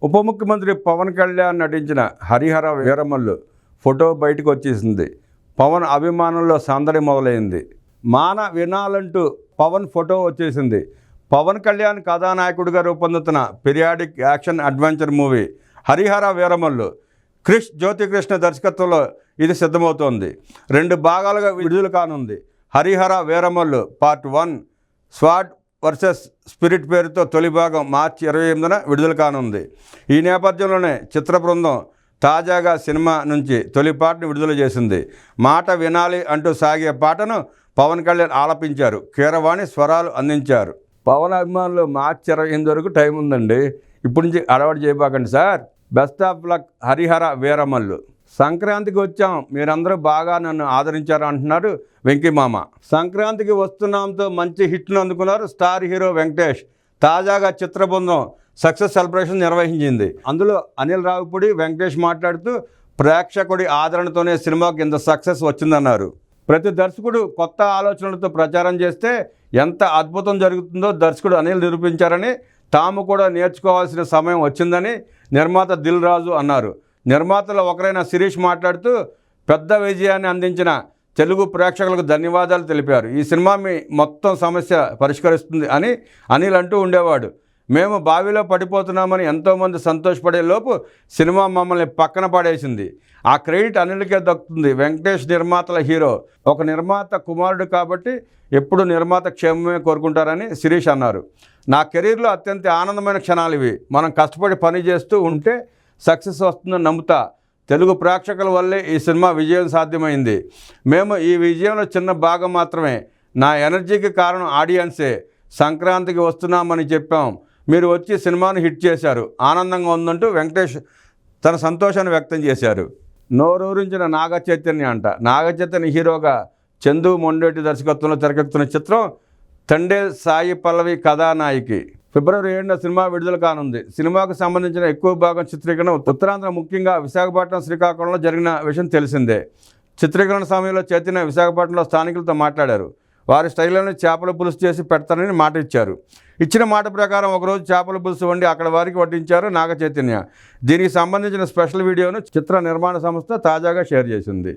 ఉప ముఖ్యమంత్రి పవన్ కళ్యాణ్ నటించిన హరిహర వీరమల్లు ఫోటో బయటకు వచ్చేసింది. పవన్ అభిమానుల్లో సందడి మొదలైంది. మాన వినాలంటూ పవన్ ఫోటో వచ్చేసింది. పవన్ కళ్యాణ్ కథానాయకుడిగా రూపొందుతున్న periodic action adventure movie Harihara Veeramallu Krish Jyothikrishna దర్శకత్వంలో ఇది సిద్ధమవుతోంది. 2 భాగాలుగా విడుదల కానుంది. Harihara Veeramallu part 1 sword versus spirit పేరుతో తొలి భాగం మార్చి 28న విడుదల కానుంది. ఈ నేపథ్యంలోనే చిత్ర బృందం తాజాగా సినిమా నుంచి తొలి పాటను విడుదల చేసింది. మాట వినాలి అంటూ సాగే పాటను పవన్ కళ్యాణ్ ఆలపించారు. కీరవాణి స్వరాలు అందించారు. పవన్ అభిమానులు మార్చి 28 వరకు టైం ఉందండి. ఇప్పటి నుంచి అలవాటు చేయబాకండి sir. Best of luck Harihara Veeramallu. సంక్రాంతికి వచ్చాం, మీరందరూ బాగా నన్ను ఆదరించారు అంటున్నారు వెంకీమామ. సంక్రాంతికి వస్తున్నాంతో మంచి హిట్ను అందుకున్నారు స్టార్ హీరో వెంకటేష్. తాజాగా చిత్ర బృందం సక్సెస్ సెలబ్రేషన్ నిర్వహించింది. అందులో అనిల్ రావిపూడి వెంకటేష్ మాట్లాడుతూ ప్రేక్షకుడి ఆదరణతోనే సినిమాకి ఇంత సక్సెస్ వచ్చిందన్నారు. ప్రతి దర్శకుడు కొత్త ఆలోచనలతో ప్రచారం చేస్తే ఎంత అద్భుతం జరుగుతుందో దర్శకుడు అనిల్ నిరూపించారని, తాము కూడా నేర్చుకోవాల్సిన సమయం వచ్చిందని నిర్మాత దిల్ రాజు అన్నారు. నిర్మాతలో ఒకరైన శిరీష్ మాట్లాడుతూ పెద్ద విజయాన్ని అందించిన తెలుగు ప్రేక్షకులకు ధన్యవాదాలు తెలిపారు. ఈ సినిమా మీ మొత్తం సమస్య పరిష్కరిస్తుంది అని అనిల్ అంటూ ఉండేవాడు. మేము బావిలో పడిపోతున్నామని ఎంతోమంది సంతోషపడే లోపు సినిమా మమ్మల్ని పక్కన పడేసింది. ఆ క్రెడిట్ అనిల్కే దక్కుతుంది. వెంకటేష్ నిర్మాతల హీరో. ఒక నిర్మాత కుమారుడు కాబట్టి ఎప్పుడు నిర్మాత క్షేమమే కోరుకుంటారని శిరీష్ అన్నారు. నా కెరీర్లో అత్యంత ఆనందమైన క్షణాలు ఇవి. మనం కష్టపడి పని చేస్తూ ఉంటే సక్సెస్ వస్తుందని నమ్ముతా. తెలుగు ప్రేక్షకుల వల్లే ఈ సినిమా విజయం సాధ్యమైంది. మేము ఈ విజయంలో చిన్న భాగం మాత్రమే. నా ఎనర్జీకి కారణం ఆడియన్సే. సంక్రాంతికి వస్తున్నామని చెప్పాం, మీరు వచ్చి సినిమాను హిట్ చేశారు. ఆనందంగా ఉందంటూ వెంకటేష్ తన సంతోషాన్ని వ్యక్తం చేశారు. నోరూరించిన నాగ చైతన్య అంట. నాగ చైతన్య హీరోగా చందు మొండేటి దర్శకత్వంలో తెరకెక్కుతున్న చిత్రం తండే సాయి పల్లవి కథానాయికి. ఫిబ్రవరి 7న సినిమా విడుదల కానుంది. సినిమాకు సంబంధించిన ఎక్కువ భాగం చిత్రీకరణ ఉత్తరాంధ్ర ముఖ్యంగా విశాఖపట్నం, శ్రీకాకుళంలో జరిగిన విషయం తెలిసిందే. చిత్రీకరణ సమయంలో చైతన్య విశాఖపట్నంలో స్థానికులతో మాట్లాడారు. వారి స్టైల్లోనే చేపల పులుసు చేసి పెడతారని మాట ఇచ్చారు. ఇచ్చిన మాట ప్రకారం ఒకరోజు చేపల పులుసు వండి అక్కడ వారికి వడ్డించారు నాగ చైతన్య. దీనికి సంబంధించిన స్పెషల్ వీడియోను చిత్ర నిర్మాణ సంస్థ తాజాగా షేర్ చేసింది.